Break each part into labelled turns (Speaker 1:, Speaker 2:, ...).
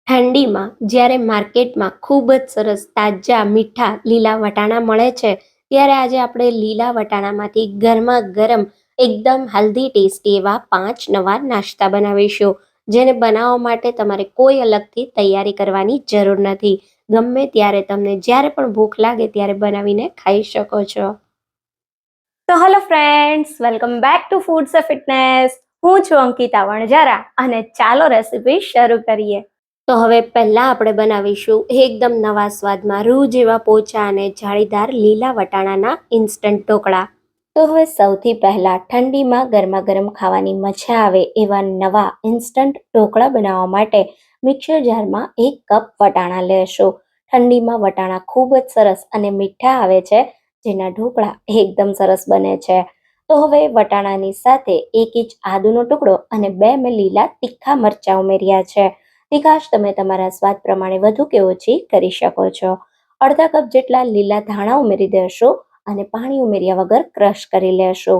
Speaker 1: ઠંડીમાં જ્યારે માર્કેટમાં ખૂબ જ સરસ તાજા મીઠા લીલા વટાણા મળે છે, ત્યારે આજે આપણે લીલા વટાણામાંથી ગરમા ગરમ એકદમ હેલ્ધી ટેસ્ટી એવા 5 નવા નાસ્તા બનાવીશું, જેને બનાવવા માટે તમારે કોઈ અલગથી તૈયારી કરવાની જરૂર નથી. ગમે ત્યારે તમને જ્યારે પણ ભૂખ લાગે ત્યારે બનાવીને ખાઈ શકો છો.
Speaker 2: તો hello friends, welcome back to foods of fitness. હું છું અંકિતા વણજારા અને ચાલો રેસીપી શરૂ કરીએ.
Speaker 1: તો હવે પહેલા આપણે બનાવીશું એકદમ નવા સ્વાદમાં રૂ જેવા પોચા અને જાળીદાર લીલા વટાણાના ઇન્સ્ટન્ટ ઢોકળા. તો હવે સૌથી પહેલા ઠંડીમાં ગરમા ગરમ ખાવાની મજા આવે એવા નવા ઇન્સ્ટન્ટ ઢોકળા બનાવવા માટે મિક્સર જારમાં 1 કપ વટાણા લેશો. ઠંડીમાં વટાણા ખૂબ જ સરસ અને મીઠા આવે છે, જેના ઢોકળા એકદમ સરસ બને છે. તો હવે વટાણાની સાથે 1 ઇંચ આદુનો ટુકડો અને 2 મેં લીલા તીખા મરચાં ઉમેર્યા છે. તીખાશ તમે તમારા સ્વાદ પ્રમાણે વધુ કે ઓછી કરી શકો છો. અડધા કપ જેટલા લીલા ધાણા ઉમેરી દેશો અને પાણી ઉમેર્યા વગર ક્રશ કરી લેશો.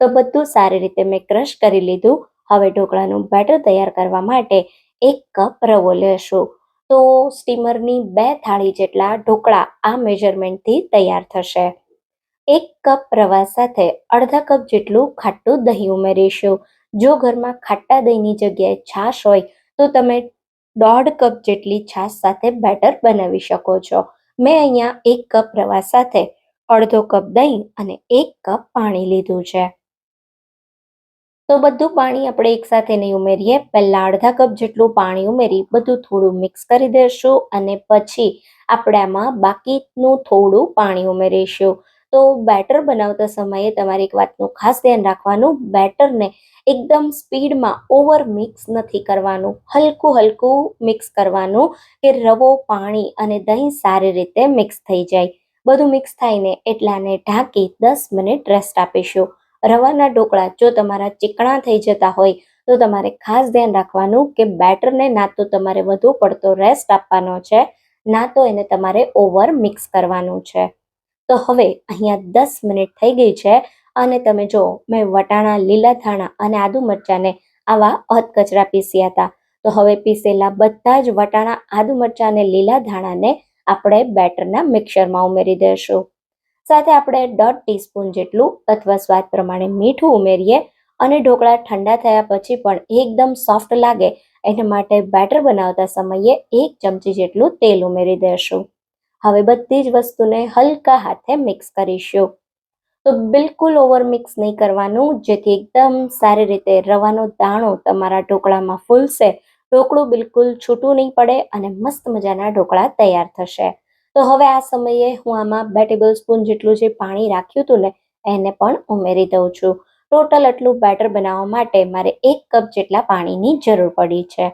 Speaker 1: તો બધું સારી રીતે મેં ક્રશ કરી લીધું. હવે ઢોકળાનું બેટર તૈયાર કરવા માટે 1 કપ રવો લેશો. તો સ્ટીમરની 2 થાળી જેટલા ઢોકળા આ મેજરમેન્ટથી તૈયાર થશે. 1 કપ રવા સાથે અડધા કપ જેટલું ખાટું દહીં ઉમેરીશું. જો ઘરમાં ખાટા દહીંની જગ્યાએ છાશ હોય તો તમે 1.5 કપ જેટલી છાશ સાથે બેટર બનાવી શકો છો. મેં અહીંયા 1 કપ રવા સાથે અડધો કપ દહીં અને 1 કપ પાણી લીધું છે. તો બધું પાણી આપણે એકસાથે નહીં ઉમેરીએ. પહેલા અડધા કપ જેટલું પાણી ઉમેરી બધું થોડું મિક્સ કરી દઈશું અને પછી આપણે આમાં બાકીનું થોડું પાણી ઉમેરીશું. તો બેટર બનાવતા સમયે તમારે એક વાતનું ખાસ ધ્યાન રાખવાનું, બેટરને એકદમ સ્પીડમાં ઓવર મિક્સ નથી કરવાનું, હલકું હલકું મિક્સ કરવાનું કે રવો, પાણી અને દહીં સારી રીતે મિક્સ થઈ જાય. બધું મિક્સ થાયને એટલાને ઢાંકી 10 મિનિટ રેસ્ટ આપીશું. રવાના ઢોકળા જો તમારા ચીકણા થઈ જતા હોય તો તમારે ખાસ ધ્યાન રાખવાનું કે બેટરને ના તો તમારે વધુ પડતો રેસ્ટ આપવાનો છે, ના તો એને તમારે ઓવર મિક્સ કરવાનું છે. તો હવે અહીંયા 10 મિનિટ થઈ ગઈ છે અને તમે જો મેં વટાણા, લીલા ધાણા અને આદુ મરચાંને આવા અધકચરા પીસ્યા હતા. તો હવે પીસેલા બધા જ વટાણા, આદુ મરચાં અને લીલા ધાણાને આપણે બેટરના મિક્સરમાં ઉમેરી દઈશું. સાથે આપણે 1.5 ટીસ્પૂન જેટલું અથવા સ્વાદ પ્રમાણે મીઠું ઉમેરીએ અને ઢોકળા ઠંડા થયા પછી પણ એકદમ સોફ્ટ લાગે એના માટે બેટર બનાવતા સમયે 1 ચમચી જેટલું તેલ ઉમેરી દઈશું. હવે બધી જ વસ્તુને હલકા હાથે મિક્સ કરીશું. તો બિલકુલ ઓવર મિક્સ નહીં કરવાનું, જેથી એકદમ સારી રીતે રવાનો દાણો તમારા ઢોકળામાં ફૂલશે. ઢોકળું બિલકુલ છૂટું નહીં પડે અને મસ્ત મજાના ઢોકળા તૈયાર થશે. તો હવે આ સમયે હું આમાં 2 ટેબલસ્પૂન જેટલું જે પાણી રાખ્યું હતું ને એને પણ ઉમેરી દઉં છું. ટોટલ આટલું બેટર બનાવવા માટે મારે 1 કપ જેટલા પાણીની જરૂર પડી છે.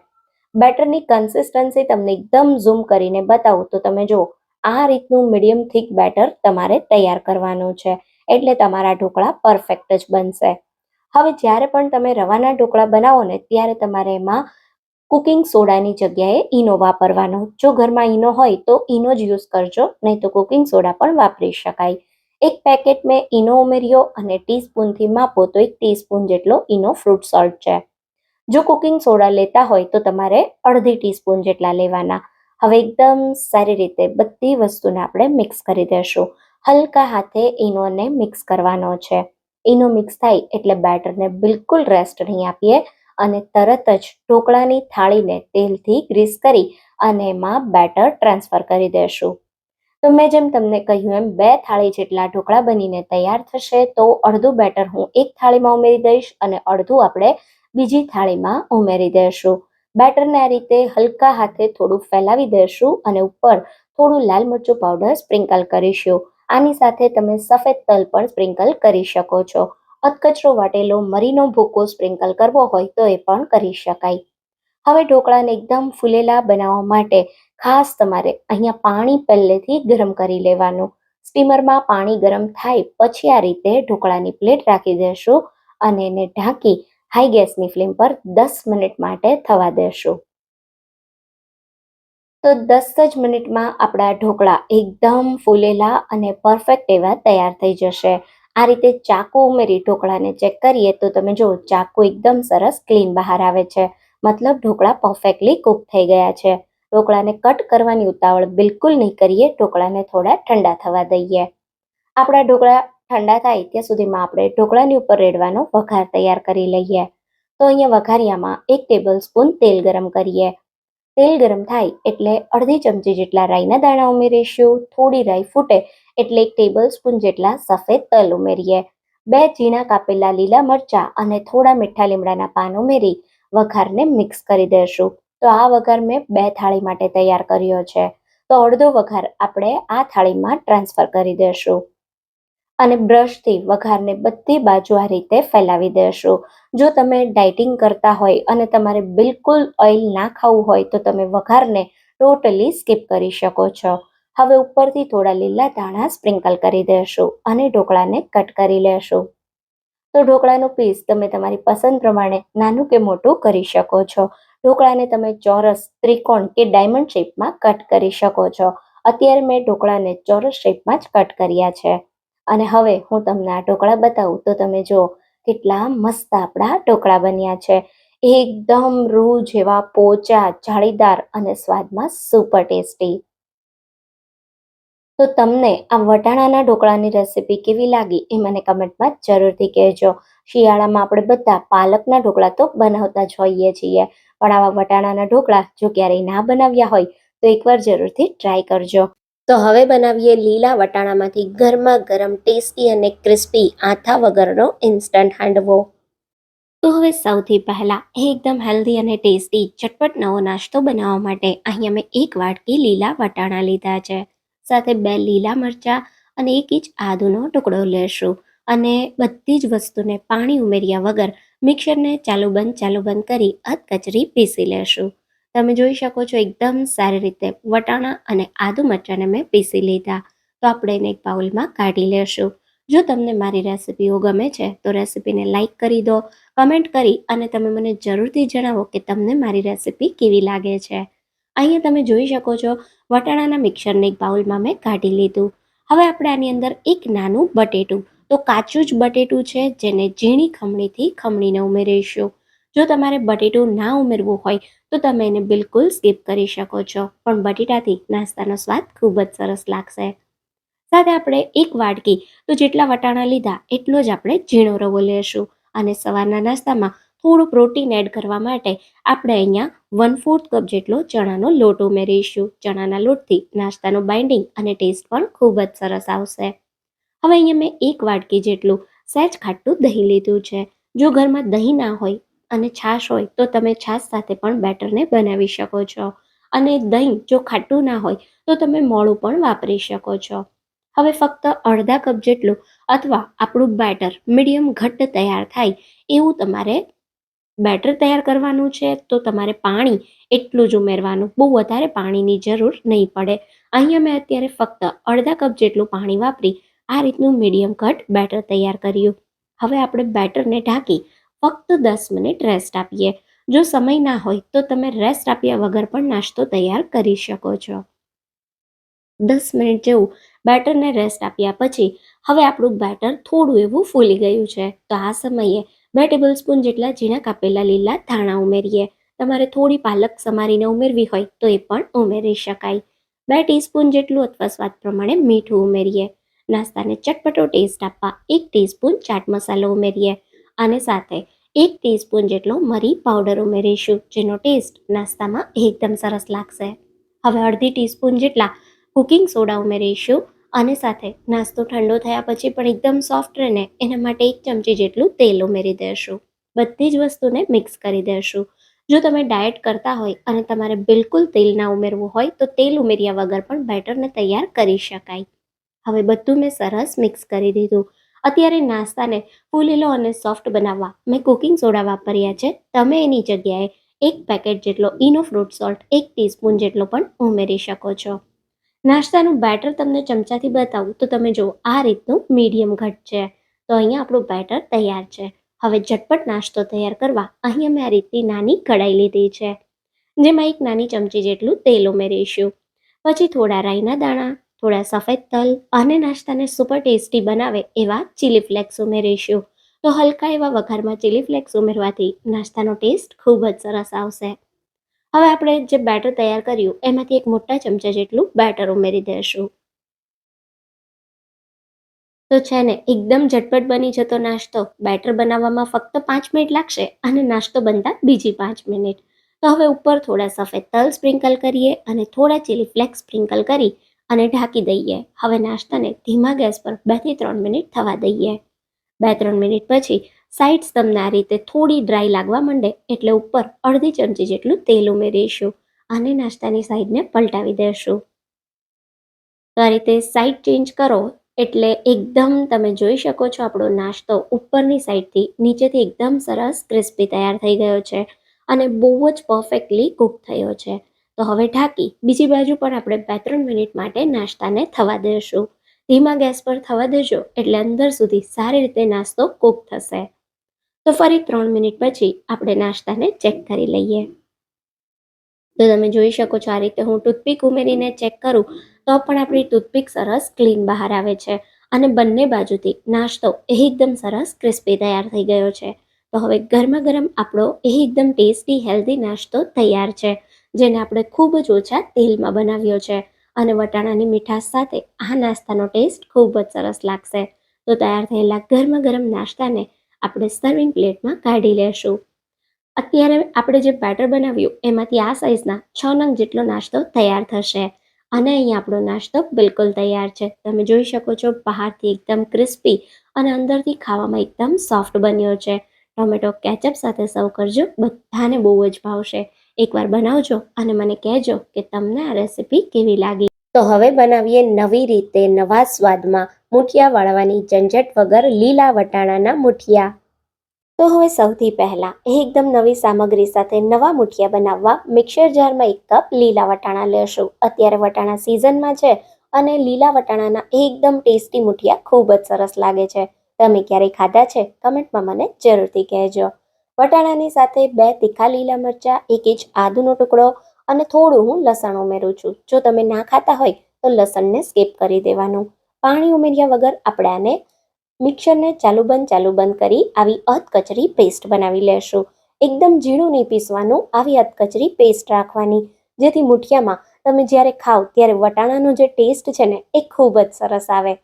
Speaker 1: બેટરની કન્સિસ્ટન્સી તમને એકદમ ઝૂમ કરીને બતાવું તો તમે જુઓ, આ રીતનું મીડિયમ થીક બેટર તમારે તૈયાર કરવાનું છે, એટલે તમારા ઢોકળા પરફેક્ટ જ બનશે. હવે જ્યારે પણ તમે રવાના ઢોકળા બનાવો ને ત્યારે તમારે એમાં કુકિંગ સોડાની જગ્યાએ ઈનો વાપરવાનો. જો ઘરમાં ઈનો હોય તો ઈનો જ યુઝ કરજો, નહીં તો કુકિંગ સોડા પણ વાપરી શકાય. 1 પેકેટ મેં ઈનો ઉમેર્યો અને ટીસ્પૂનથી માપો તો 1 ટીસ્પૂન જેટલો ઈનો ફ્રૂટ સોલ્ટ છે. જો કુકિંગ સોડા લેતા હોય તો તમારે અડધી ટીસ્પૂન જેટલા લેવાના. હવે એકદમ સારી રીતે બધી વસ્તુને આપણે મિક્સ કરી દઈશું. હલકા હાથે ઈનોને મિક્સ કરવાનો છે. ઈનો મિક્સ થાય એટલે બેટરને બિલકુલ રેસ્ટ નહીં આપીએ અને તરત જ ઢોકળાની થાળીને તેલથી ગ્રીસ કરી અને એમાં બેટર ટ્રાન્સફર કરી દેશું. તો મેં જેમ તમને કહ્યું એમ 2 થાળી જેટલા ઢોકળા બનીને તૈયાર થશે. તો અડધું બેટર હું એક થાળીમાં ઉમેરી દઈશ અને અડધું આપણે બીજી થાળીમાં ઉમેરી દઈશું. બેટરને આ રીતે હલકા હાથે થોડું ફેલાવી દઈશું અને ઉપર થોડું લાલ મરચું પાવડર સ્પ્રિંકલ કરીશું. આની સાથે તમે સફેદ તલ પણ સ્પ્રિંકલ કરી શકો છો. અધકચરો વાટેલો મરીનો ભૂકો સ્પ્રિંકલ કરવો હોય તો એ પણ કરી શકાય. હવે ઢોકળાને એકદમ ફૂલેલા બનાવવા માટે ખાસ તમારે અહીંયા પાણી પહેલેથી ગરમ કરી લેવાનું. સ્ટીમરમાં પાણી ગરમ થાય પછી આ રીતે ઢોકળાની પ્લેટ રાખી દેશું અને એને ઢાંકી હાઈ ગેસની ફ્લેમ પર 10 મિનિટ માટે થવા દેશું. તો 10 જ મિનિટમાં આપણા ઢોકળા એકદમ ફૂલેલા અને પરફેક્ટ એવા તૈયાર થઈ જશે. આ રીતે ચાકુ ઉમેરી ઢોકળાને ચેક કરીએ તો તમે જુઓ, ચાકુ એકદમ સરસ ક્લીન બહાર આવે છે, મતલબ ઢોકળા પરફેક્ટલી કૂક થઈ ગયા છે. ઢોકળાને કટ કરવાની ઉતાવળ બિલકુલ નહીં કરીએ. ઢોકળાને થોડા ઠંડા થવા દઈએ. આપણા ઢોકળા ઠંડા થાય ત્યાં સુધીમાં આપણે ઢોકળાની ઉપર રેડવાનો વઘાર તૈયાર કરી લઈએ. તો અહીંયા વઘારિયામાં 1 ટેબલ સ્પૂન તેલ ગરમ કરીએ. તેલ ગરમ થાય એટલે અડધી ચમચી જેટલા રાઈના દાણા ઉમેરીશું. થોડી રાઈ ફૂટે એટલે 1 ટેબલ સ્પૂન જેટલા સફેદ તલ ઉમેરીએ. 2 ઝીણા કાપેલા લીલા મરચાં અને થોડા મીઠા લીમડાના પાન ઉમેરી વઘારને મિક્સ કરી દઈશું. તો આ વઘાર મેં 2 થાળી માટે તૈયાર કર્યો છે. તો અડધો વઘાર આપણે આ થાળીમાં ટ્રાન્સફર કરી દઈશું અને બ્રશથી વઘારને બધી બાજુ આ રીતે ફેલાવી દઈશું. જો તમે ડાયટિંગ કરતા હોય અને તમારે બિલકુલ ઓઇલ ના ખાવું હોય તો તમે વઘારને ટોટલી સ્કીપ કરી શકો છો. હવે ઉપરથી થોડા લીલા ધાણા સ્પ્રિંકલ કરી દઈશું અને ઢોકળાને કટ કરી લેશું. તો ઢોકળાનું પીસ તમે તમારી પસંદ પ્રમાણે નાનું કે મોટું કરી શકો છો. ઢોકળાને તમે ચોરસ, ત્રિકોણ કે ડાયમંડ શેપમાં કટ કરી શકો છો. અત્યારે મેં ઢોકળાને ચોરસ શેપમાં જ કટ કર્યા છે. અને હવે હું તમને આ ઢોકળા બતાવું તો તમે જુઓ કેટલા મસ્ત આપણા ઢોકળા બન્યા છે. એકદમ રૂ જેવા પોચા, જાળીદાર અને સ્વાદમાં સુપર ટેસ્ટી. તો તમને આ વટાણાના ઢોકળાની રેસિપી કેવી લાગી એ મને કમેન્ટમાં જરૂરથી કહેજો. શિયાળામાં આપણે બધા પાલકના ઢોકળા તો બનાવતા જ હોઈએ છીએ, પણ આવા વટાણાના ઢોકળા જો ક્યારેય ના બનાવ્યા હોય તો એકવાર જરૂરથી ટ્રાય કરજો. તો હવે બનાવીએ લીલા વટાણામાંથી ગરમા ગરમ ટેસ્ટી અને ક્રિસ્પી આથા વગરનો ઇન્સ્ટન્ટ હાંડવો. તો હવે સૌથી પહેલા એકદમ હેલ્ધી અને ટેસ્ટી ચટપટ નવો નાસ્તો બનાવવા માટે અહીંયા મેં 1 વાટકી લીલા વટાણા લીધા છે. સાથે 2 લીલા મરચાં અને 1 ઇંચ આદુનો ટુકડો લેશું અને બધી જ વસ્તુને પાણી ઉમેર્યા વગર મિક્સરને ચાલુ બંધ કરી અધકચરી પીસી લેશું. તમે જોઈ શકો છો એકદમ સારી રીતે વટાણા અને આદુ મરચાંને મેં પીસી લીધા. તો આપણે એને એક બાઉલમાં કાઢી લેશું. જો તમને મારી રેસિપીઓ ગમે છે તો રેસિપીને લાઈક કરી દો, કમેન્ટ કરી અને તમે મને જરૂરથી જણાવો કે તમને મારી રેસિપી કેવી લાગે છે. અહીંયા તમે જોઈ શકો છો વટાણાના મિક્સરને એક બાઉલમાં મેં કાઢી લીધું. હવે આપણે આની અંદર એક નાનું બટેટું, તો કાચું જ બટેટું છે જેને ઝીણી ખમણીથી ખમણીને ઉમેરીશું. જો તમારે બટેટું ના ઉમેરવું હોય તો તમે એને બિલકુલ સ્કીપ કરી શકો છો, પણ બટેટાથી નાસ્તાનો સ્વાદ ખૂબ જ સરસ લાગશે. સાથે આપણે 1 વાટકી તો જેટલા વટાણા લીધા એટલો જ આપણે ઝીણો રવો લેશું અને સવારના નાસ્તામાં થોડું પ્રોટીન એડ કરવા માટે આપણે અહીંયા 1/4 કપ જેટલો ચણાનો લોટ ઉમેરીશું. ચણાના લોટથી નાસ્તાનું બાઇન્ડિંગ અને ટેસ્ટ પણ ખૂબ જ સરસ આવશે. હવે અહીંયા મેં 1 વાટકી જેટલું સહેજ ખાટું દહીં લીધું છે. જો ઘરમાં દહીં ના હોય અને છાશ હોય તો તમે છાશ સાથે પણ બેટરને બનાવી શકો છો. અને દહીં જો ખાટું ના હોય તો તમે મોળું પણ વાપરી શકો છો. હવે ફક્ત અડધા કપ જેટલું અથવા આપણું બેટર મીડિયમ ઘટ્ટ તૈયાર થાય એવું તમારે બેટર તૈયાર કરવાનું છે. તો તમારે પાણી એટલું જ ઉમેરવાનું, બહુ વધારે પાણીની જરૂર નહીં પડે. અહીંયા મેં અત્યારે ફક્ત અડધા કપ જેટલું પાણી વાપરી આ રીતનું મીડિયમ કટ બેટર તૈયાર કર્યું. હવે આપણે બેટરને ઢાંકી ફક્ત 10 મિનિટ રેસ્ટ આપીએ. જો સમય ના હોય તો તમે રેસ્ટ આપ્યા વગર પણ નાસ્તો તૈયાર કરી શકો છો. 10 મિનિટ જેવું બેટરને રેસ્ટ આપ્યા પછી હવે આપણું બેટર થોડું એવું ફૂલી ગયું છે. તો આ સમયે 2 ટેબલ સ્પૂન જેટલા ઝીણા કાપેલા લીલા ધાણા ઉમેરીએ. તમારે થોડી પાલક સમારીને ઉમેરવી હોય તો એ પણ ઉમેરી શકાય. 2 ટીસ્પૂન જેટલું અથવા સ્વાદ પ્રમાણે મીઠું ઉમેરીએ. નાસ્તાને ચટપટો ટેસ્ટ આપવા 1 ટીસ્પૂન ચાટ મસાલો ઉમેરીએ અને સાથે 1 ટીસ્પૂન જેટલો મરી પાવડર ઉમેરીશું, જેનો ટેસ્ટ નાસ્તામાં એકદમ સરસ લાગશે. હવે અડધી ટીસ્પૂન જેટલા કુકિંગ સોડા ઉમેરીશું અને સાથે નાસ્તો ઠંડો થયા પછી પણ એકદમ સોફ્ટ રહે ને એના માટે 1 ચમચી જેટલું તેલ ઉમેરી દઈશું. બધી જ વસ્તુને મિક્સ કરી દઈશું. જો તમે ડાયટ કરતા હોય અને તમારે બિલકુલ તેલ ના ઉમેરવું હોય તો તેલ ઉમેર્યા વગર પણ બેટરને તૈયાર કરી શકાય. હવે બધું મેં સરસ મિક્સ કરી દીધું. અત્યારે નાસ્તાને ફૂલેલો અને સોફ્ટ બનાવવા મેં કુકિંગ સોડા વાપર્યા છે. તમે એની જગ્યાએ 1 પેકેટ જેટલો ઇનો ફ્રૂટ સોલ્ટ 1 ટીસ્પૂન જેટલો પણ ઉમેરી શકો છો. નાસ્તાનું બેટર તમને ચમચાથી બતાવું તો તમે જો આ રીતનું મીડિયમ ઘટ છે. તો અહીંયા આપણું બેટર તૈયાર છે. હવે ઝટપટ નાસ્તો તૈયાર કરવા અહીંયા મેં આ રીતની નાની કઢાઈ લીધી છે, જેમાં 1 નાની ચમચી જેટલું તેલ ઉમેરીશું. પછી થોડા રાઈના દાણા, થોડા સફેદ તલ અને નાસ્તાને સુપર ટેસ્ટી બનાવે એવા ચીલી ફ્લેક્સ ઉમેરીશું. તો હલકા એવા વઘારમાં ચીલી ફ્લેક્સ ઉમેરવાથી નાસ્તાનો ટેસ્ટ ખૂબ જ સરસ આવશે. હવે આપણે જે બેટર તૈયાર કર્યું એમાંથી એક મોટા ચમચા જેટલું બેટર ઉમેરી દઈશું. તો છે ને એકદમ ઝટપટ બની જતો નાસ્તો. બેટર બનાવવામાં ફક્ત 5 મિનિટ લાગશે અને નાસ્તો બનતા બીજી 5 મિનિટ. તો હવે ઉપર થોડા સફેદ તલ સ્પ્રિંકલ કરીએ અને થોડા ચીલી ફ્લેક્સ સ્પ્રિંકલ કરી અને ઢાંકી દઈએ. હવે નાસ્તાને ધીમા ગેસ પર 2 થી 3 મિનિટ થવા દઈએ. 2-3 મિનિટ પછી સાઇડ્સ તમને આ રીતે થોડી ડ્રાય લાગવા માંડે એટલે ઉપર અડધી ચમચી જેટલું તેલ ઉમેરીશું અને નાસ્તાની સાઈડને પલટાવી દઈશું. તો આ રીતે સાઈડ ચેન્જ કરો એટલે એકદમ તમે જોઈ શકો છો આપણો નાસ્તો ઉપરની સાઈડથી નીચેથી એકદમ સરસ ક્રિસ્પી તૈયાર થઈ ગયો છે અને બહુ જ પરફેક્ટલી કૂક થયો છે. તો હવે ઢાંકી બીજી બાજુ પણ આપણે 2-3 મિનિટ માટે નાસ્તાને થવા દઈશું. ધીમા ગેસ પર થવા દેજો એટલે અંદર સુધી સારી રીતે નાસ્તો કૂક થશે. તો ફરી 3 મિનિટ પછી આપણે નાસ્તાને ચેક કરી લઈએ. તો તમે જોઈ શકો છો આ રીતે હું ટૂથપીક ઉમેરીને ચેક કરું તો પણ આપણી ટૂથપીક સરસ ક્લીન બહાર આવે છે અને બંને બાજુથી નાસ્તો એકદમ સરસ ક્રિસ્પી તૈયાર થઈ ગયો છે. તો હવે ગરમા ગરમ આપણો એકદમ ટેસ્ટી હેલ્ધી નાસ્તો તૈયાર છે, જેને આપણે ખૂબ જ ઓછા તેલમાં બનાવ્યો છે અને વટાણાની મીઠાશ સાથે આ નાસ્તાનો ટેસ્ટ ખૂબ જ સરસ લાગશે. તો તૈયાર થયેલા ગરમા ગરમ નાસ્તાને આપણે સર્વિંગ પ્લેટમાં કાઢી લેશું. અત્યારે આપણે જે બેટર બનાવ્યું એમાંથી આ સાઈઝના 6 નંગ જેટલો નાસ્તો તૈયાર થશે અને અહીંયા આપણો નાસ્તો બિલકુલ તૈયાર છે. તમે જોઈ શકો છો બહારથી એકદમ ક્રિસ્પી અને અંદરથી ખાવામાં એકદમ સોફ્ટ બન્યો છે. ટોમેટો કેચઅપ સાથે સર્વ કરજો, બધાને બહુ જ ભાવશે. એકવાર બનાવજો અને મને કહેજો કે તમને આ રેસીપી કેવી લાગી. તો હવે બનાવીએ નવી રીતે નવા સ્વાદમાં મુઠિયા વાળવાની ઝંઝટ વગર લીલા વટાણાના મુઠિયા. તો હવે સૌથી પહેલા એકદમ નવી સામગ્રી સાથે નવા મુઠિયા બનાવવા મિક્સર જારમાં 1 કપ લીલા વટાણા લેશું. અત્યારે વટાણા સિઝનમાં છે અને લીલા વટાણાના એકદમ ટેસ્ટી મુઠિયા ખૂબ જ સરસ લાગે છે. તમે ક્યારેય ખાધા છે? કમેન્ટમાં મને જરૂરથી કહેજો. વટાણાની સાથે 2 તીખા લીલા મરચાં, 1 ઇંચ આદુનો ટુકડો અને થોડું હું લસણ ઉમેરું છું. જો તમે ના ખાતા હોય તો લસણને સ્કીપ કરી દેવાનું. પાણી ઉમેર્યા વગર આપણે આને મિક્સરને ચાલુ બંધ કરી આવી અધકચરી પેસ્ટ બનાવી લેશું. એકદમ ઝીણું નહીં પીસવાનું, આવી અધકચરી પેસ્ટ રાખવાની, જેથી મુઠિયામાં તમે જ્યારે ખાઓ ત્યારે વટાણાનો જે ટેસ્ટ છે ને એ ખૂબ જ સરસ આવે.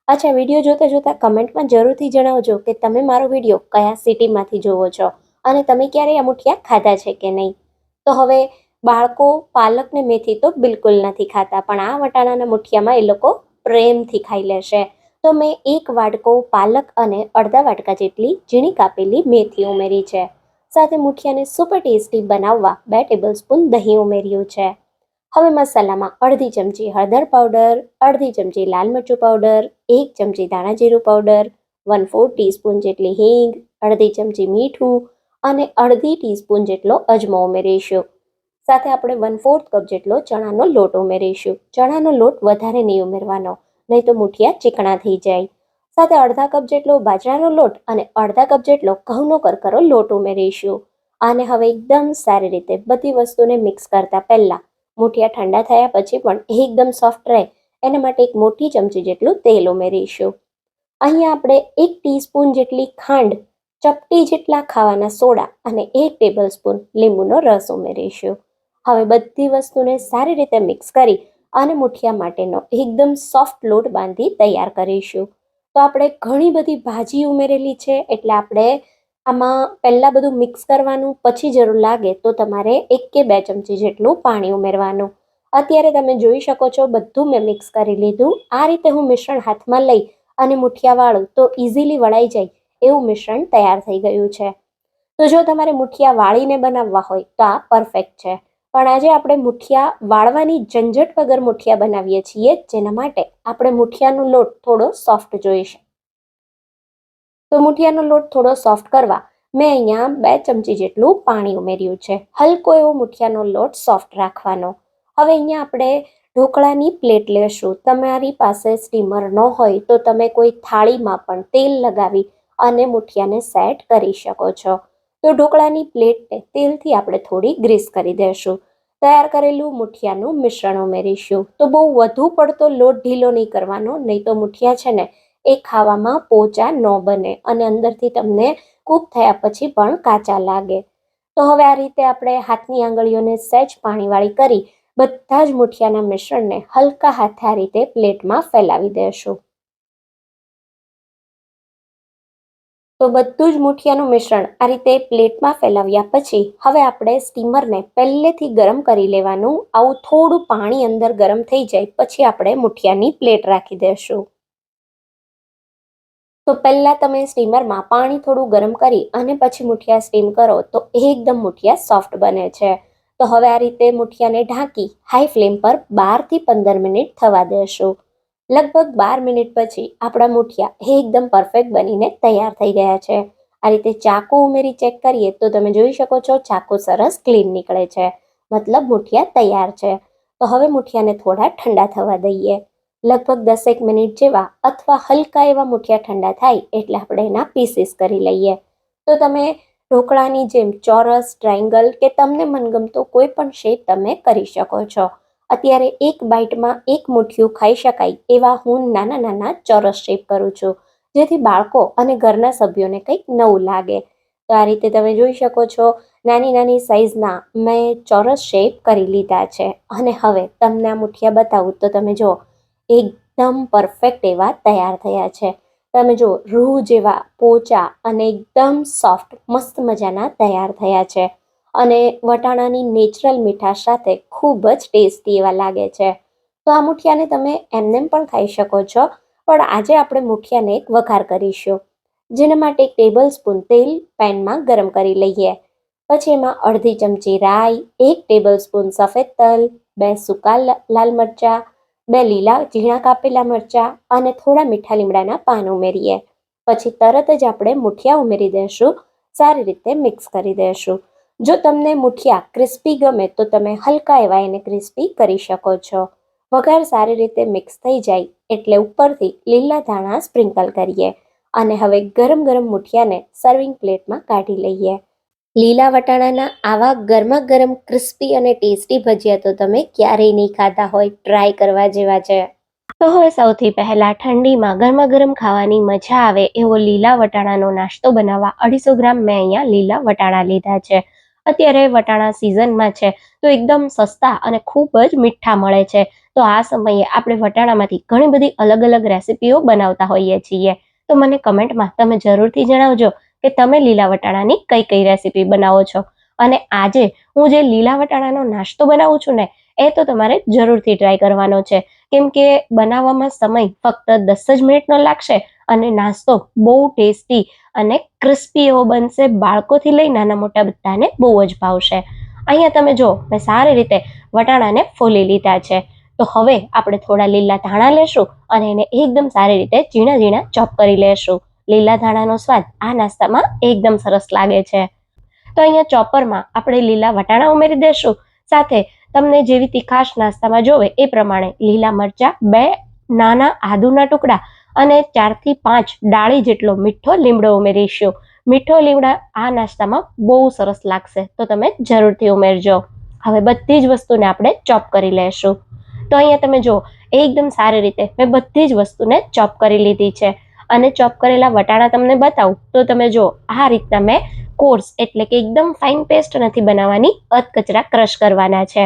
Speaker 1: અચ્છા, વિડીયો જોતા જોતા કમેન્ટમાં જરૂરથી જણાવજો કે તમે મારો વિડીયો કયા સિટીમાંથી જોવો છો અને તમે ક્યારેય આ મુઠિયા ખાધા છે કે નહીં. તો હવે બાળકો પાલક ને મેથી તો બિલકુલ નથી ખાતા, પણ આ વટાણાના મુઠિયામાં એ લોકો પ્રેમથી ખાઈ લેશે. તો મેં 1 વાટકો પાલક અને અડધા વાટકા જેટલી ઝીણી કાપેલી મેથી ઉમેરી છે. સાથે મુઠિયાને સુપર ટેસ્ટી બનાવવા 2 ટેબલસ્પૂન દહીં ઉમેર્યું છે. હવે મસાલામાં અડધી ચમચી હળદર પાવડર, અડધી ચમચી લાલ મરચું પાવડર, 1 ચમચી ધાણા જીરું પાવડર, 1/4 ટીસ્પૂન જેટલી હિંગ, અડધી ચમચી મીઠું અને અડધી ટીસ્પૂન જેટલો અજમો ઉમેરીશું. સાથે આપણે 1/4 કપ જેટલો ચણાનો લોટ ઉમેરીશું. ચણાનો લોટ વધારે નહીં ઉમેરવાનો, નહીં તો મુઠિયા ચીકણા થઈ જાય. સાથે અડધા કપ જેટલો બાજરાનો લોટ અને અડધા કપ જેટલો ઘઉંનો કરકરો લોટ ઉમેરીશું. અને હવે એકદમ સારી રીતે બધી વસ્તુને મિક્સ કરતા પહેલા મુઠિયા ઠંડા થયા પછી પણ એકદમ સોફ્ટ રહે એના માટે 1 મોટી ચમચી જેટલું તેલ ઉમેરીશું. અહીંયા આપણે 1 ટીસ્પૂન જેટલી ખાંડ, ચપટી જેટલા ખાવાના સોડા અને 1 ટેબલસ્પૂન લીંબુનો રસ ઉમેરીશું. હવે બધી વસ્તુને સારી રીતે મિક્સ કરી અને મુઠિયા માટેનો એકદમ સોફ્ટ લોટ બાંધી તૈયાર કરીશું. તો આપણે ઘણી બધી ભાજી ઉમેરેલી છે એટલે આપણે આમાં પહેલાં બધું મિક્સ કરવાનું, પછી જરૂર લાગે તો તમારે 1 કે 2 ચમચી જેટલું પાણી ઉમેરવાનું. અત્યારે તમે જોઈ શકો છો બધું મેં મિક્સ કરી લીધું. આ રીતે હું મિશ્રણ હાથમાં લઈ અને મુઠિયા વાળું તો ઇઝીલી વળાઈ જાય એવું મિશ્રણ તૈયાર થઈ ગયું છે. તો જો તમારે મુઠિયા વાળીને બનાવવા હોય તો આ પરફેક્ટ છે, પણ આજે આપણે મુઠિયા વાળવાની ઝંઝટ વગર મુઠિયા બનાવીએ છીએ, જેના માટે આપણે મુઠિયાનો લોટ થોડો સોફ્ટ જોઈશે. તો મુઠિયાનો લોટ થોડો સોફ્ટ કરવા મેં અહીંયા 2 ચમચી જેટલું પાણી ઉમેર્યું છે. હલકો એવો મુઠિયાનો લોટ સોફ્ટ રાખવાનો. હવે અહીંયા આપણે ઢોકળાની પ્લેટ લેશું. તમારી પાસે સ્ટીમર ન હોય તો તમે કોઈ થાળીમાં પણ તેલ લગાવી અને મુઠિયાને સેટ કરી શકો છો. તો ઢોકળાની પ્લેટને તેલથી આપણે થોડી ગ્રીસ કરી દઈશું. તૈયાર કરેલું મુઠિયાનું મિશ્રણ ઉમેરીશું. તો બહુ વધુ પડતો લોટ ઢીલો નહીં કરવાનો, નહીં તો મુઠિયા છે ને એ ખાવામાં પોચા ન બને અને અંદરથી તમને કૂક થયા પછી પણ કાચા લાગે. તો હવે આ રીતે આપણે હાથની આંગળીઓને સહેજ પાણીવાળી કરી બધા જ મુઠિયાના મિશ્રણને હલકા હાથે આ રીતે પ્લેટમાં ફેલાવી દેશું. તો બધું જ મુઠિયાનું મિશ્રણ આ રીતે પ્લેટમાં ફેલાવ્યા પછી હવે આપણે સ્ટીમરને પહેલેથી ગરમ કરી લેવાનું. આવું થોડું પાણી અંદર ગરમ થઈ જાય પછી આપણે મુઠિયાની પ્લેટ રાખી દેશું. તો પહેલાં તમે સ્ટીમરમાં પાણી થોડું ગરમ કરી અને પછી મુઠિયા સ્ટીમ કરો તો એકદમ મુઠિયા સોફ્ટ બને છે. તો હવે આ રીતે મુઠિયાને ઢાંકી હાઈ ફ્લેમ પર 12 થી 15 મિનિટ થવા દેશું. લગભગ 12 મિનિટ પછી આપણા મુઠિયા એકદમ પરફેક્ટ બનીને તૈયાર થઈ ગયા છે. આ રીતે ચાકુ ઉમેરી ચેક કરીએ તો તમે જોઈ શકો છો ચાકુ સરસ ક્લીન નીકળે છે, મતલબ મુઠિયા તૈયાર છે. તો હવે મુઠિયાને થોડા ઠંડા થવા દઈએ. લગભગ 10 મિનિટ જેવા અથવા હલકા એવા મુઠિયા ઠંડા થાય એટલે આપણે એના પીસીસ કરી લઈએ. તો તમે ઢોકળાની જેમ ચોરસ, ટ્રાયંગલ કે તમને મનગમતો કોઈ પણ શેપ તમે કરી શકો છો. અત્યારે એક બાઇટમાં એક મુઠિયું ખાઈ શકાય એવા હું નાના નાના ચોરસ શેપ કરું છું, જેથી બાળકો અને ઘરના સભ્યોને કંઈક નવું લાગે. તો આ રીતે તમે જોઈ શકો છો નાની નાની સાઇઝના મેં ચોરસ શેપ કરી લીધા છે. અને હવે તમને આ મુઠિયા બતાવું તો તમે જો એકદમ પરફેક્ટ એવા તૈયાર થયા છે. તમે જો રૂ જેવા પોચા અને એકદમ સોફ્ટ મસ્ત મજાના તૈયાર થયા છે. અને વટાણાની નેચરલ મીઠાશ સાથે ખૂબ જ ટેસ્ટી એવા લાગે છે. તો આ મુઠિયાને તમે એમનેમ પણ ખાઈ શકો છો, પણ આજે આપણે મુઠિયાને એક વઘાર કરીશું. જેના માટે 1 ટેબલ સ્પૂન તેલ પેનમાં ગરમ કરી લઈએ. પછી એમાં અડધી ચમચી રાઈ, 1 ટેબલ સ્પૂન સફેદ તલ, 2 સૂકા લાલ મરચાં, 2 લીલા ઝીણા કાપેલા મરચાં અને થોડા મીઠા લીમડાના પાન ઉમેરીએ. પછી તરત જ આપણે મુઠિયા ઉમેરી દઈશું. સારી રીતે મિક્સ કરી દઈશું. જો તમને મુઠિયા ક્રિસ્પી ગમે તો તમે હલકા એવા એને ક્રિસ્પી કરી શકો છો. વઘાર સારી રીતે મિક્સ થઈ જાય એટલે ઉપરથી લીલા ધાણા સ્પ્રિંકલ કરીએ અને હવે ગરમ ગરમ મુઠિયાને સર્વિંગ પ્લેટમાં કાઢી લઈએ. લીલા વટાણાના આવા ગરમા ગરમ ક્રિસ્પી અને ટેસ્ટી ભજીયા તો તમે ક્યારેય નહીં ખાધા હોય. ટ્રાય કરવા જેવા છે.
Speaker 2: તો હવે સૌથી પહેલા ઠંડીમાં ગરમા ગરમ ખાવાની મજા આવે એવો લીલા વટાણાનો નાસ્તો બનાવવા 250 ગ્રામ મેં અહીંયા લીલા વટાણા લીધા છે. અત્યારે વટાણા સિઝનમાં છે તો એકદમ સસ્તા અને ખૂબ જ મીઠા મળે છે. તો આ સમયે આપણે વટાણામાંથી ઘણી બધી અલગ અલગ રેસીપીઓ બનાવતા હોઈએ છીએ. તો મને કમેન્ટમાં તમે જરૂરથી જણાવજો કે તમે લીલા વટાણાની કઈ કઈ રેસીપી બનાવો છો. અને આજે હું જે લીલા વટાણાનો નાસ્તો બનાવું છું ને એ તો તમારે જરૂરથી ટ્રાય કરવાનો છે, કેમ કે બનાવવામાં સમય ફક્ત 10 જ મિનિટનો લાગશે અને નાસ્તો બહુ ટેસ્ટી અને ક્રિસ્પી એવો બનશે. બાળકોથી લઈ નાના મોટા બધાને બહુ જ ભાવશે. અહીંયા તમે જો મેં સારી રીતે વટાણાને ફોલી લીધા છે. તો હવે આપણે થોડા લીલા ધાણા લેશું અને એને એકદમ સારી રીતે ઝીણા ઝીણા ચોપ કરી લેશું. લીલા ધાણાનો સ્વાદ આ નાસ્તામાં એકદમ સરસ લાગે છે. તો અહીંયા ચોપરમાં આપણે લીલા વટાણા ઉમેરી દેશું. સાથે તમને જેવી તીખાશ નાસ્તામાં જોવે એ પ્રમાણે લીલા મરચાં, 2 નાના આદુના ટુકડા અને 4 થી 5 ડાળી જેટલો મીઠો લીમડો ઉમેરીશું. મીઠો લીમડા આ નાસ્તામાં બહુ સરસ લાગશે, તો તમે જરૂરથી ઉમેરજો. હવે બધી જ વસ્તુને આપણે ચોપ કરી લેશું. તો અહીંયા તમે જો એકદમ સારી રીતે મેં બધી જ વસ્તુને ચોપ કરી લીધી છે. અને ચોપ કરેલા વટાણા તમને બતાવું તો તમે જો આ રીતના મેં કોર્સ એટલે કે એકદમ ફાઇન પેસ્ટ નથી બનાવવાની, અધકચરા ક્રશ કરવાના છે.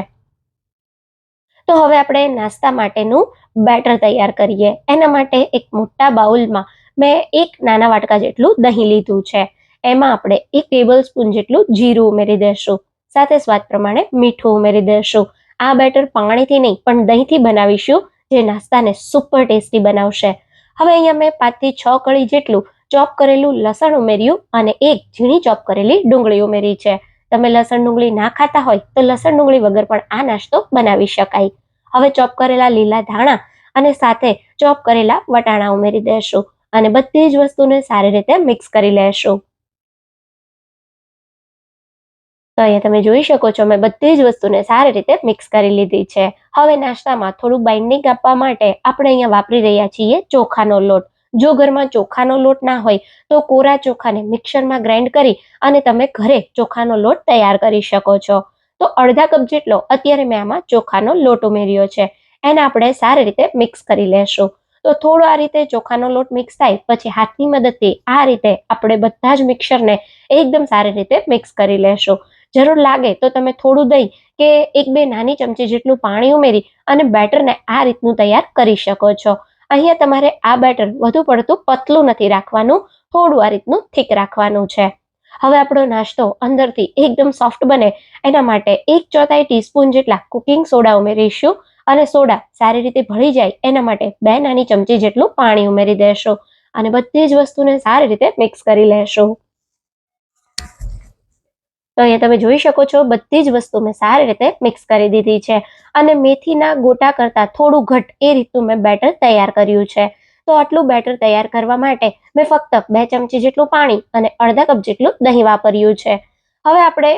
Speaker 2: તો હવે આપણે નાસ્તા માટેનું બેટર તૈયાર કરીએ. એના માટે એક મોટા બાઉલમાં મેં 1 નાના વાટકા જેટલું દહીં લીધું છે. એમાં આપણે 1 ટેબલ સ્પૂન જેટલું જીરું ઉમેરી દઈશું. સાથે સ્વાદ પ્રમાણે મીઠું ઉમેરી દઈશું. આ બેટર પાણીથી નહીં પણ દહીંથી બનાવીશું, જે નાસ્તાને સુપર ટેસ્ટી બનાવશે. હવે અહીંયા મેં 5 થી 6 કળી જેટલું ચોપ કરેલું લસણ ઉમેર્યું અને 1 ઝીણી ચોપ કરેલી ડુંગળી ઉમેરી છે. તમે લસણ ડુંગળી ના ખાતા હોય તો લસણ ડુંગળી વગર પણ આ નાસ્તો બનાવી શકાય. હવે ચોપ કરેલા લીલા ધાણા અને સાથે ચોપ કરેલા વટાણા ઉમેરી દેશું અને બધી જ વસ્તુને સારી રીતે મિક્સ કરી લેશું. તો અહીંયા તમે જોઈ શકો છો મેં બધી જ વસ્તુને સારી રીતે મિક્સ કરી લીધી છે. હવે નાસ્તામાં થોડું બાઇન્ડિંગ આપવા માટે આપણે અહીંયા વાપરી રહ્યા છીએ ચોખાનો લોટ. જો ઘરમાં ચોખાનો લોટ ના હોય તો કોરા ચોખાને મિક્સરમાં ગ્રાઇન્ડ કરી અને તમે ઘરે ચોખાનો લોટ તૈયાર કરી શકો છો. તો અડધા કપ જેટલો અત્યારે મેં આમાં ચોખાનો લોટ ઉમેર્યો છે. એને આપણે સારી રીતે મિક્સ કરી લેશું. તો થોડો આ રીતે ચોખાનો લોટ મિક્સ થાય પછી હાથની મદદથી આ રીતે આપણે બધા જ મિક્સરને એકદમ સારી રીતે મિક્સ કરી લેશું. જરૂર લાગે તો તમે થોડું દહીં કે 1-2 નાની ચમચી જેટલું પાણી ઉમેરી અને બેટરને આ રીતનું તૈયાર કરી શકો છો. અહીંયા તમારે આ બેટર વધુ પડતું પતલું નથી રાખવાનું, થોડું આ રીતનું થીક રાખવાનું છે. હવે આપણો નાસ્તો અંદરથી એકદમ સોફ્ટ બને એના માટે 1/4 ટીસ્પૂન જેટલા કુકિંગ સોડા ઉમેરીશું અને સોડા સારી રીતે ભળી જાય એના માટે 2 નાની ચમચી જેટલું પાણી ઉમેરી દેશું અને બધી જ વસ્તુને સારી રીતે મિક્સ કરી લેશું. તો અહીંયા તમે જોઈ શકો છો બધી જ વસ્તુ મેં સારી રીતે મિક્સ કરી દીધી છે અને મેથીના ગોટા કરતાં થોડું ઘટ એ રીતનું મેં બેટર તૈયાર કર્યું છે. તો આટલું બેટર તૈયાર કરવા માટે મેં ફક્ત 2 ચમચી જેટલું પાણી અને અડધા કપ જેટલું દહીં વાપર્યું છે. હવે આપણે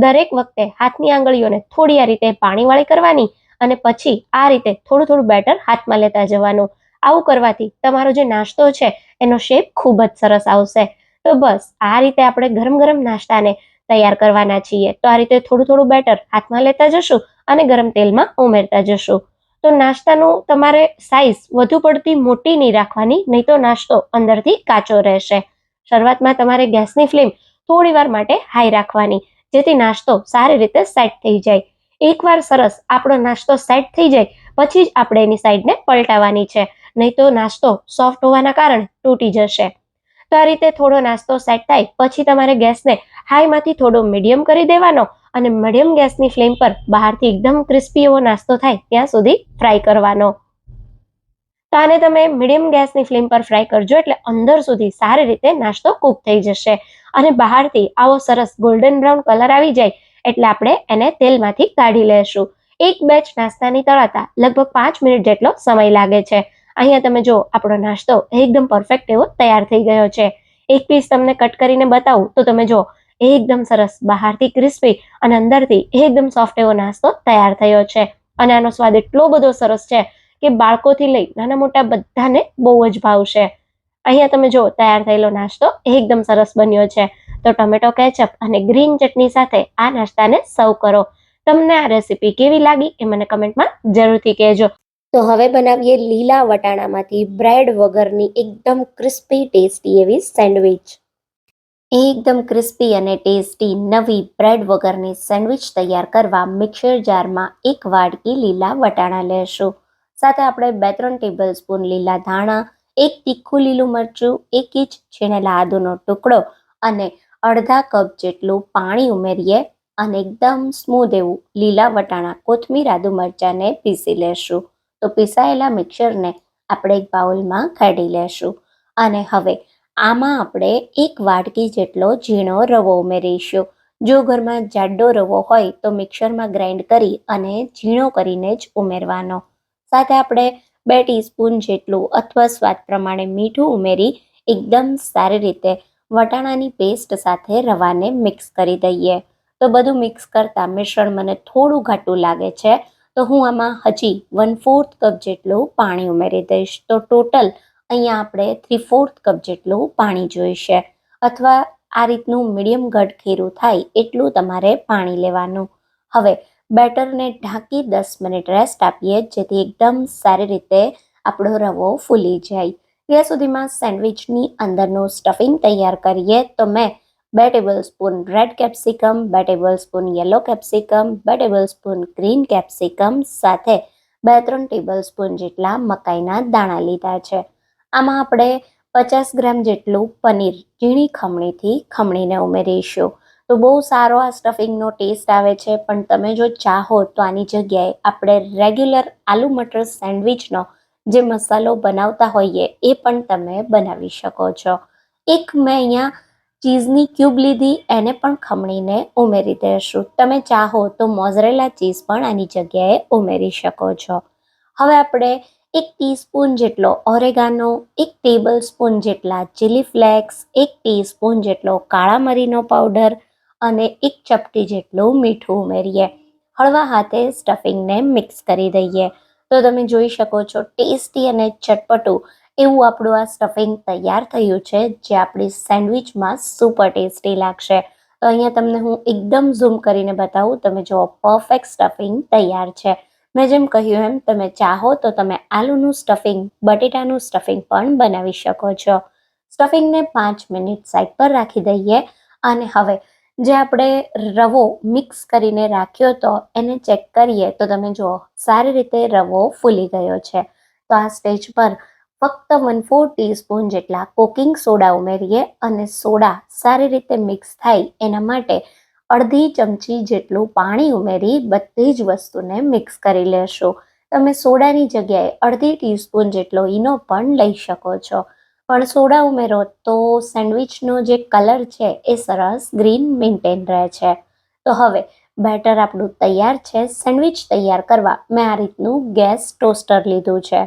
Speaker 2: દરેક વખતે હાથની આંગળીઓને થોડી આ રીતે પાણીવાળી કરવાની અને પછી આ રીતે થોડું થોડું બેટર હાથમાં લેતા જવાનું. આવું કરવાથી તમારો જે નાસ્તો છે એનો શેપ ખૂબ જ સરસ આવશે. તો બસ આ રીતે આપણે ગરમ ગરમ નાસ્તાને તૈયાર કરવાના છીએ. તો આ રીતે થોડું થોડું બેટર હાથમાં લેતા જશું અને ગરમ તેલમાં ઉમેરતા જશું. તો નાસ્તાનું તમારે સાઈઝ વધુ પડતી મોટી નહીં રાખવાની, નહીં તો નાસ્તો અંદરથી કાચો રહેશે. શરૂઆતમાં તમારે ગેસની ફ્લેમ થોડી વાર માટે હાઈ રાખવાની, જેથી નાસ્તો સારી રીતે સેટ થઈ જાય. એકવાર સરસ આપણો નાસ્તો સેટ થઈ જાય પછી જ આપણે એની સાઈડને પલટાવવાની છે, નહીં તો નાસ્તો સોફ્ટ હોવાના કારણે તૂટી જશે. તો આ રીતે થોડો નાસ્તો સેટ થાય પછી તમારે ગેસને હાઈમાંથી થોડો મીડિયમ કરી દેવાનો અને મીડિયમ ગેસની ફ્લેમ પર બહારથી એકદમ ક્રિસ્પી એવો નાસ્તો થાય ત્યાં સુધી ફ્રાય કરવાનો. તો આને તમે મીડિયમ ગેસની ફ્લેમ પર ફ્રાય કરજો એટલે અંદર સુધી સારી રીતે નાસ્તો કૂક થઈ જશે અને બહારથી આવો સરસ ગોલ્ડન બ્રાઉન કલર આવી જાય એટલે આપણે એને તેલમાંથી કાઢી લેશું. એક બેચ નાસ્તાની તળાતા લગભગ 5 મિનિટ જેટલો સમય લાગે છે. અહીંયા તમે જો આપણો નાસ્તો એકદમ પરફેક્ટ એવો તૈયાર થઈ ગયો છે. એક પીસ તમને કટ કરીને બતાવું તો તમે જો એકદમ સરસ બહારથી ક્રિસ્પી અને અંદરથી એકદમ સોફ્ટ એવો નાસ્તો તૈયાર થયો છે અને આનો સ્વાદ એટલો બધો સરસ છે કે બાળકોથી લઈ નાના મોટા બધાને બહુ જ ભાવશે. અહીંયા તમે જો તૈયાર થયેલો નાસ્તો એકદમ સરસ બન્યો છે. તો ટોમેટો કેચઅપ અને ગ્રીન ચટણી સાથે આ નાસ્તાને સર્વ કરો. તમને આ રેસીપી કેવી લાગી એ મને કમેન્ટમાં જરૂરથી કહેજો.
Speaker 1: તો હવે બનાવીએ લીલા વટાણામાંથી બ્રેડ વગરની એકદમ ક્રિસ્પી ટેસ્ટી એવી સેન્ડવિચ. એકદમ ક્રિસ્પી અને ટેસ્ટી નવી બ્રેડ વગરની સેન્ડવિચ તૈયાર કરવા મિક્સર જારમાં 1 વાડકી લીલા વટાણા લેશું. સાથે આપણે 2-3 ટેબલ સ્પૂન લીલા ધાણા, 1 તીખું લીલું મરચું, 1 ઇંચ છીણેલા આદુનો ટુકડો અને અડધા કપ જેટલું પાણી ઉમેરીએ અને એકદમ સ્મૂધ એવું લીલા વટાણા, કોથમીર, આદુ મરચાંને પીસી લેશું. તો પીસાયેલા મિક્સરને આપણે એક બાઉલમાં કાઢી લેશું અને હવે આમાં આપણે 1 વાડકી જેટલો ઝીણો રવો ઉમેરીશું. જો ઘરમાં જાડો રવો હોય તો મિક્સરમાં ગ્રાઇન્ડ કરી અને ઝીણો કરીને જ ઉમેરવાનો. સાથે આપણે 2 ટીસ્પૂન જેટલું અથવા સ્વાદ પ્રમાણે મીઠું ઉમેરી એકદમ સારી રીતે વટાણાની પેસ્ટ સાથે રવાને મિક્સ કરી દઈએ. તો બધું મિક્સ કરતાં મિશ્રણ મને થોડું ઘાટું લાગે છે તો હું આમાં હજી 1/4 કપ જેટલું પાણી ઉમેરી દઈશ. તો ટોટલ અહીંયા આપણે 3/4 કપ જેટલું પાણી જોઈશે અથવા આ રીતનું મીડિયમ ઘટખેરું થાય એટલું તમારે પાણી લેવાનું. હવે બેટરને ઢાંકી 10 મિનિટ રેસ્ટ આપીએ જેથી એકદમ સારી રીતે આપણો રવો ફૂલી જાય. ત્યાં સુધીમાં સેન્ડવિચની અંદરનું સ્ટફિંગ તૈયાર કરીએ. તો મેં 2 table spoon red capsicum, 2 table spoon yellow capsicum, 2 table spoon green capsicum સાથે 2-3 ટેબલ સ્પૂન જેટલા મકાઈના દાણા લીધા છે. આમાં આપણે 50 ગ્રામ જેટલું પનીર ઝીણી ખમણીથી ખમણીને ઉમેરીશું. તો બહુ સારો આ સ્ટફિંગનો ટેસ્ટ આવે છે, પણ તમે જો ચાહો તો આની જગ્યાએ આપણે રેગ્યુલર આલુ મટર સેન્ડવિચનો જે મસાલો બનાવતા હોઈએ એ પણ તમે બનાવી શકો છો. એક મેં અહીંયા ચીઝની ક્યુબ લીધી, એને પણ ખમણીને ઉમેરી દઈશું. તમે ચાહો તો મોઝરેલા ચીઝ પણ આની જગ્યાએ ઉમેરી શકો છો. હવે આપણે 1 ટીસ્પૂન જેટલો ઓરેગાનો, 1 ટેબલ સ્પૂન જેટલા ચીલી ફ્લેક્સ, 1 ટીસ્પૂન જેટલો કાળા મરીનો પાવડર અને 1 ચપટી જેટલું મીઠું ઉમેરીએ. હળવા હાથે સ્ટફિંગને મિક્સ કરી દઈએ. તો તમે જોઈ શકો છો ટેસ્ટી અને ચટપટું એવું આપણું આ સ્ટફિંગ તૈયાર થયું છે, જે આપણી સેન્ડવિચમાં સુપર ટેસ્ટી લાગશે. તો અહીંયા તમને હું એકદમ ઝૂમ કરીને બતાવું. તમે જુઓ પરફેક્ટ સ્ટફિંગ તૈયાર છે. મેં જેમ કહ્યું એમ તમે ચાહો તો તમે આલુનું સ્ટફિંગ, બટેટાનું સ્ટફિંગ પણ બનાવી શકો છો. સ્ટફિંગને 5 મિનિટ સાઈડ પર રાખી દઈએ અને હવે જે આપણે રવો મિક્સ કરીને રાખ્યો હતો એને ચેક કરીએ તો તમે જુઓ સારી રીતે રવો ફૂલી ગયો છે. તો આ સ્ટેજ પર ફક્ત 1/4 ટીસ્પૂન જેટલા કુકિંગ સોડા ઉમેરીએ અને સોડા સારી રીતે મિક્સ થાય એના માટે અડધી ચમચી જેટલું પાણી ઉમેરી બધી જ વસ્તુને મિક્સ કરી લેશું. તમે સોડાની જગ્યાએ અડધી ટીસ્પૂન જેટલો ઈનો પણ લઈ શકો છો. પણ સોડા ઉમેરો તો સેન્ડવિચનો જે કલર છે એ સરસ ગ્રીન મેન્ટેન રહે છે. તો હવે બેટર આપણું તૈયાર છે. સેન્ડવિચ તૈયાર કરવા મેં આ રીતનું ગેસ ટોસ્ટર લીધું છે.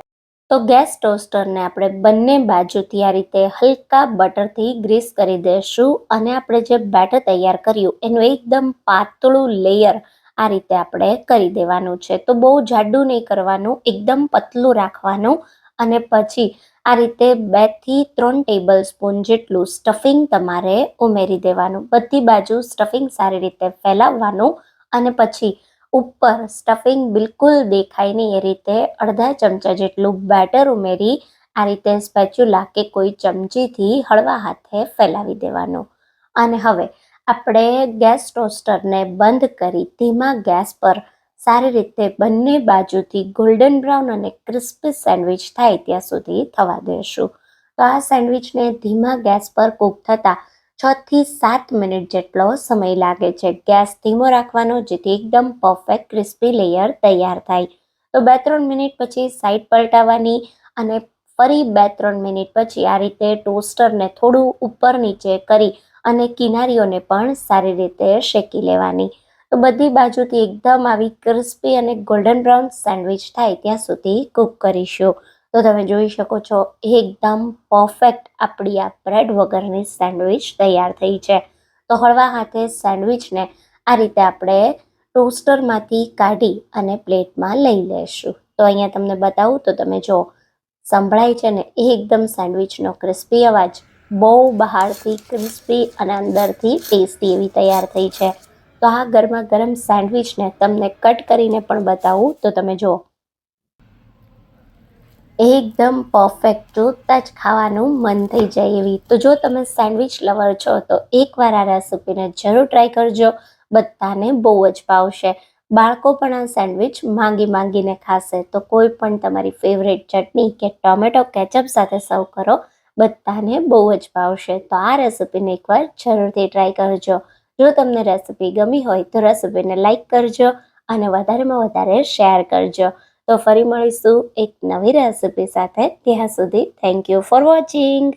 Speaker 1: તો ગેસ ટોસ્ટરને આપણે બંને બાજુથી આ રીતે હલકા બટરથી ગ્રીસ કરી દઈશું અને આપણે જે બેટર તૈયાર કર્યું એનું એકદમ પાતળું લેયર આ રીતે આપણે કરી દેવાનું છે. તો બહુ જાડું નહીં કરવાનું, એકદમ પતલું રાખવાનું અને પછી આ રીતે 2 થી 3 ટેબલ સ્પૂન જેટલું સ્ટફિંગ તમારે ઉમેરી દેવાનું. બધી બાજુ સ્ટફિંગ સારી રીતે ફેલાવવાનું અને પછી ઉપર સ્ટફિંગ બિલકુલ દેખાય નહીં એ રીતે અડધા ચમચા જેટલું બેટર ઉમેરી આ રીતે સ્પેચ્યુલા કે કોઈ ચમચીથી હળવા હાથે ફેલાવી દેવાનું. અને હવે આપણે ગેસ ટોસ્ટરને બંધ કરી ધીમા ગેસ પર સારી રીતે બંને બાજુથી ગોલ્ડન બ્રાઉન અને ક્રિસ્પી સેન્ડવિચ થાય ત્યાં સુધી થવા દેશું. તો આ સેન્ડવિચને ધીમા ગેસ પર કૂક થતાં 6 થી 7 મિનિટ જેટલો સમય લાગે છે. ગેસ ધીમો રાખવાનો જેથી એકદમ પરફેક્ટ ક્રિસ્પી લેયર તૈયાર થાય. તો 2-3 મિનિટ પછી સાઈડ પલટાવવાની અને ફરી 2-3 મિનિટ પછી આ રીતે ટોસ્ટરને થોડું ઉપર નીચે કરી અને કિનારીઓને પણ સારી રીતે શેકી લેવાની. તો બધી બાજુથી એકદમ આવી ક્રિસ્પી અને ગોલ્ડન બ્રાઉન સેન્ડવિચ થાય ત્યાં સુધી કૂક કરીશું. તો તમે જોઈ શકો છો એકદમ પરફેક્ટ આપણી આ બ્રેડ વગરની સેન્ડવિચ તૈયાર થઈ છે. તો હળવા હાથે સેન્ડવિચને આ રીતે આપણે ટોસ્ટરમાંથી કાઢી અને પ્લેટમાં લઈ લેશું. તો અહીંયા તમને બતાવું તો તમે જો સંભળાય છે ને એ એકદમ સેન્ડવિચનો ક્રિસ્પી અવાજ, બહુ બહારથી ક્રિસ્પી અને અંદરથી ટેસ્ટી એવી તૈયાર થઈ છે. તો આ ગરમા ગરમ સેન્ડવિચને તમને કટ કરીને પણ બતાવું તો તમે જુઓ એકદમ પરફેક્ટ, જોતાં જ ખાવાનું મન થઈ જાય એવી. તો જો તમે સેન્ડવિચ લવર છો તો એકવાર આ રેસિપીને જરૂર ટ્રાય કરજો. બધાને બહુ જ ભાવશે. બાળકો પણ આ સેન્ડવિચ માંગીને ખાશે. તો કોઈ પણ તમારી ફેવરેટ ચટણી કે ટોમેટો કેચઅપ સાથે સર્વ કરો, બધાને બહુ જ ભાવશે. તો આ રેસિપીને એકવાર જરૂરથી ટ્રાય કરજો. જો તમને રેસિપી ગમી હોય તો રેસિપીને લાઈક કરજો અને વધારેમાં વધારે શેર કરજો. તો ફરી મળીશું એક નવી રેસિપી સાથે. ત્યાં સુધી થેન્ક યુ ફોર વોચિંગ.